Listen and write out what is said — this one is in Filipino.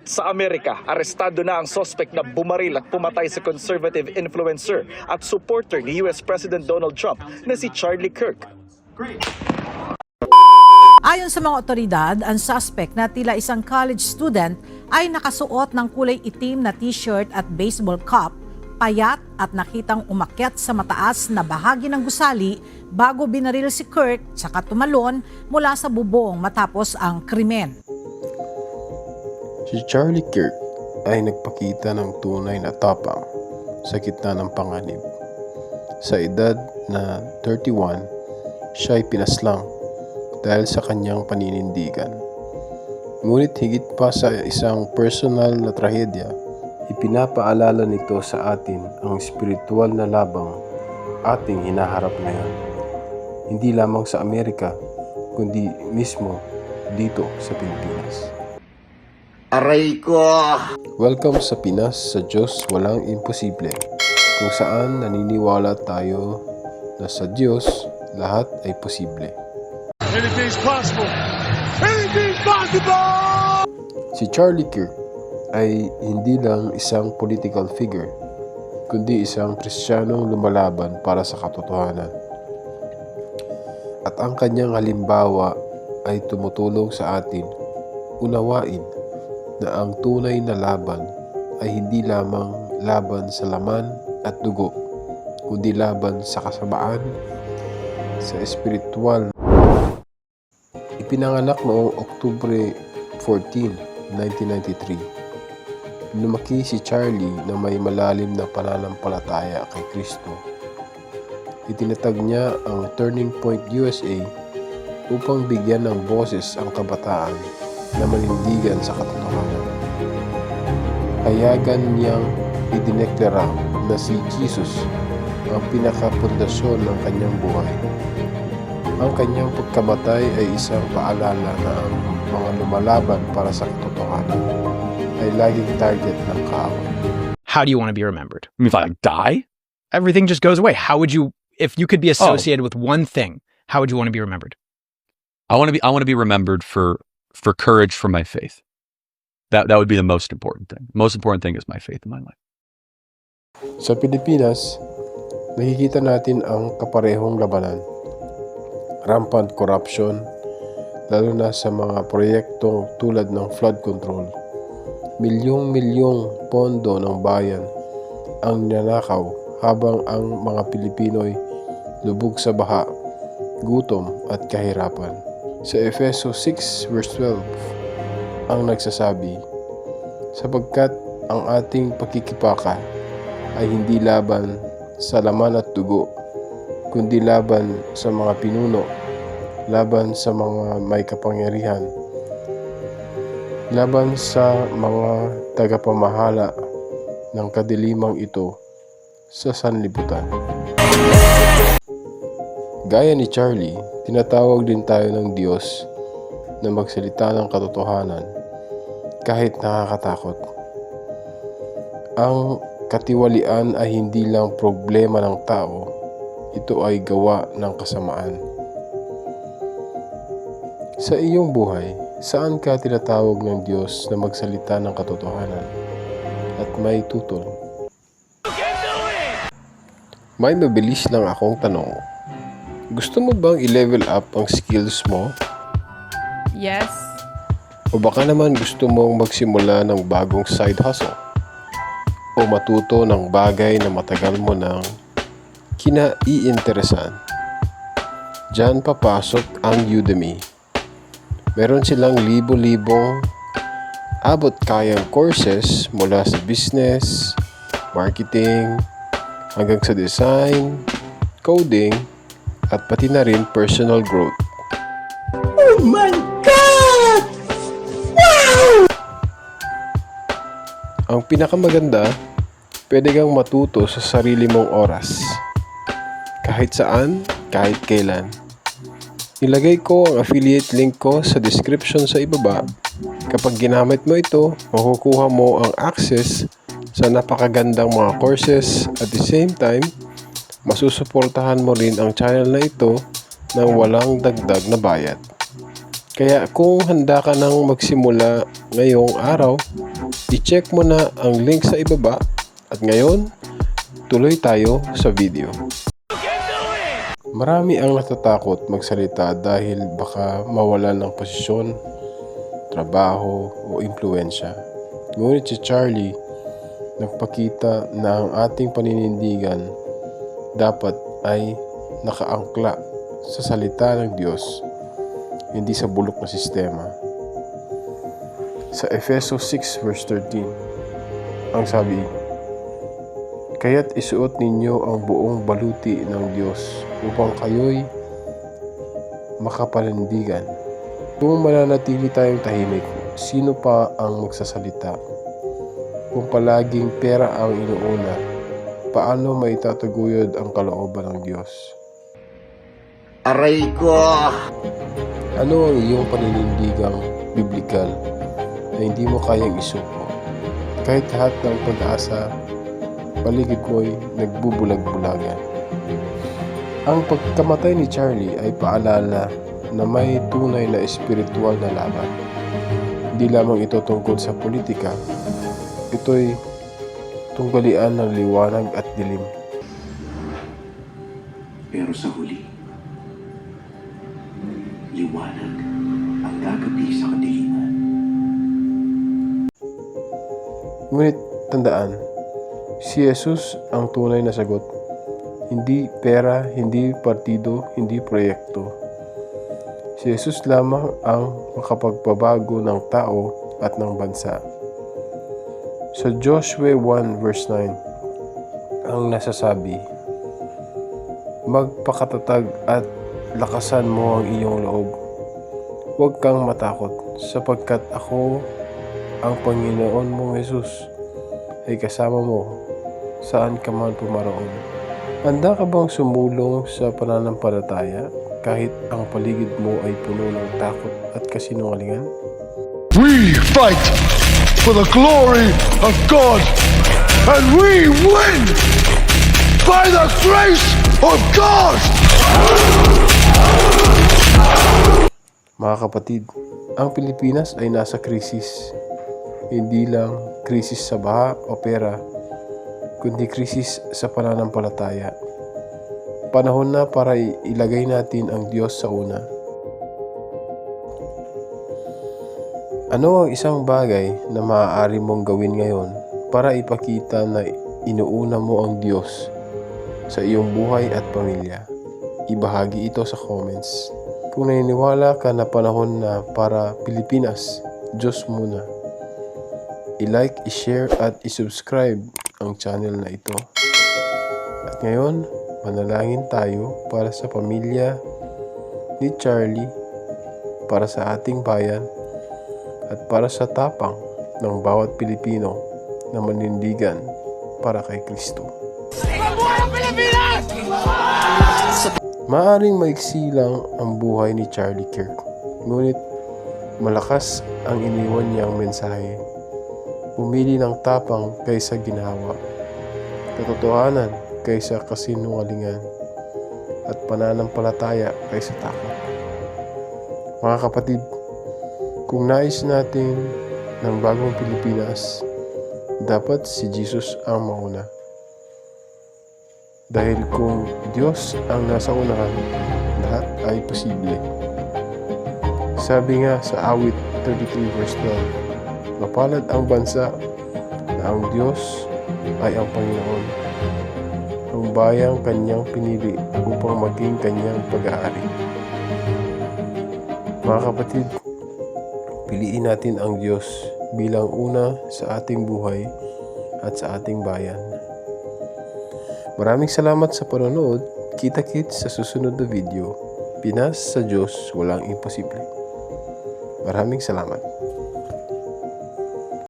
Sa Amerika, arestado na ang sospek na bumaril at pumatay sa conservative influencer at supporter ni US President Donald Trump na si Charlie Kirk. Ayon sa mga otoridad, ang suspect na tila isang college student ay nakasuot ng kulay itim na t-shirt at baseball cap, payat at nakitang umakyat sa mataas na bahagi ng gusali bago binaril si Kirk tsaka tumalon mula sa bubong matapos ang krimen. Si Charlie Kirk ay nagpakita ng tunay na tapang sa gitna ng panganib. Sa edad na 31, siya ay pinaslang dahil sa kanyang paninindigan. Ngunit higit pa sa isang personal na trahedya, ipinapaalala nito sa atin ang espiritual na labang ating hinaharap ngayon. Hindi lamang sa Amerika, kundi mismo dito sa Pilipinas. Aray ko! Welcome sa Pinas, sa Diyos walang imposible, kung saan naniniwala tayo na sa Diyos lahat ay posible. Anything's possible! Anything's possible! Si Charlie Kirk ay hindi lang isang political figure, kundi isang Kristiyanong lumalaban para sa katotohanan. At ang kanyang halimbawa ay tumutulong sa atin unawain na ang tunay na laban ay hindi lamang laban sa laman at dugo, kundi laban sa kasamaan, sa espiritual. Ipinanganak noong Oktubre 14, 1993. Lumaki si Charlie na may malalim na pananampalataya kay Kristo. Itinatag niya ang Turning Point USA upang bigyan ng boses ang kabataan na manindigan sa katotohanan. Hayagan niyang idineklara na si Jesus ang pinakapundasyon ng kanyang buhay. Ang kanyang pagkamatay ay isang paalala na ang mga lumalaban para sa katotohanan ay laging target ng kaaway. How do you want to be remembered? I mean, if I die, everything just goes away. How would you, if you could be associated with one thing, how would you want to be remembered? I want to be remembered for courage for my faith. That would be the most important thing. The most important thing is my faith in my life. Sa Pilipinas, nakikita natin ang kaparehong labanan. Rampant corruption, lalo na sa mga proyektong tulad ng flood control. Milyong-milyong pondo ng bayan ang ninanakaw habang ang mga Pilipino'y lubog sa baha, gutom at kahirapan. Sa Efeso 6 verse 12 ang nagsasabi, sapagkat ang ating pakikipaka ay hindi laban sa laman at dugo, kundi laban sa mga pinuno, laban sa mga may kapangyarihan, laban sa mga tagapamahala ng kadilimang ito sa sanlibutan. Gaya ni Charlie, tinatawag din tayo ng Diyos na magsalita ng katotohanan kahit nakakatakot. Ang katiwalian ay hindi lang problema ng tao, ito ay gawa ng kasamaan. Sa iyong buhay, saan ka tinatawag ng Diyos na magsalita ng katotohanan at may tutol? May mabilis lang akong tanong. Gusto mo bang i-level up ang skills mo? Yes. O baka naman gusto mong magsimula ng bagong side hustle? O matuto ng bagay na matagal mo nang kinaiinteresan? Diyan papasok ang Udemy. Meron silang libo-libong abot kayang courses mula sa business, marketing, hanggang sa design, coding, at pati na rin personal growth. Oh my God! Wow! Ang pinakamaganda, pwede kang matuto sa sarili mong oras. Kahit saan, kahit kailan. Ilagay ko ang affiliate link ko sa description sa ibaba. Kapag ginamit mo ito, makukuha mo ang access sa napakagandang mga courses. At the same time, masusuportahan mo rin ang channel na ito ng walang dagdag na bayad. Kaya kung handa ka nang magsimula ngayong araw, i-check mo na ang link sa ibaba at ngayon, tuloy tayo sa video. Marami ang natatakot magsalita dahil baka mawalan ng posisyon, trabaho o impluensya. Ngunit si Charlie nagpakita na ang ating paninindigan dapat ay nakaangkla sa salita ng Diyos, hindi sa bulok na sistema. Sa Efeso 6 verse 13, ang sabi, "Kaya't isuot ninyo ang buong baluti ng Diyos upang kayo'y makapanindigan." Kung mananatili tayong tahimik, sino pa ang magsasalita? Kung palaging pera ang inuuna, paano maitataguyod ang kalooban ng Diyos? Aray ko! Ano ang iyong paninindigang biblikal na hindi mo kayang isuko? Kahit lahat ng pag-asa, paligid mo'y nagbubulag-bulagan. Ang pagkamatay ni Charlie ay paalala na may tunay na espiritual na laban. Hindi lamang ito tungkol sa politika, ito'y tunggalian ng liwanag at dilim. Pero sa huli, liwanag ang gagabi sa kadiliman. Ngunit tandaan, si Jesus ang tunay na sagot. Hindi pera, hindi partido, hindi proyekto. Si Jesus lamang ang makapagpabago ng tao at ng bansa. Sa Joshua 1 verse 9, ang nasasabi, "Magpakatatag at lakasan mo ang iyong loob. Huwag kang matakot, sapagkat ako, ang Panginoon mong Jesus, ay kasama mo saan ka man pumaroon." Handa ka bang sumulong sa pananampalataya kahit ang paligid mo ay puno ng takot at kasinungalingan? We fight for the glory of God, and we win by the grace of God. Mga kapatid, ang Pilipinas ay nasa krisis. Hindi lang krisis sa baha o pera, kundi krisis sa pananampalataya. Panahon na para ilagay natin ang Diyos sa una. Ano ang isang bagay na maaari mong gawin ngayon para ipakita na inuuna mo ang Diyos sa iyong buhay at pamilya? Ibahagi ito sa comments. Kung naniniwala ka na panahon na para Pilipinas, Diyos muna. I-like, i-share at i-subscribe ang channel na ito. At ngayon, manalangin tayo para sa pamilya ni Charlie, para sa ating bayan, at para sa tapang ng bawat Pilipino na manindigan para kay Kristo. Maaring maiksi lang ang buhay ni Charlie Kirk, ngunit malakas ang iniwan niyang mensahe. Pumili ng tapang kaysa ginawa, katotohanan kaysa kasinungalingan, at pananampalataya kaysa takot. Mga kapatid, kung nais natin ng bagong Pilipinas, dapat si Jesus ang mauna. Dahil kung Diyos ang nasa unahan, lahat ay posible. Sabi nga sa awit 33 verse 12, "Mapalad ang bansa na ang Diyos ay ang Panginoon, ang bayang kanyang pinili upang maging kanyang pag-aari." Mga kapatid, piliin natin ang Diyos bilang una sa ating buhay at sa ating bayan. Maraming salamat sa panonood. Kita-kits sa susunod na video. Pinas, sa Diyos walang imposible. Maraming salamat.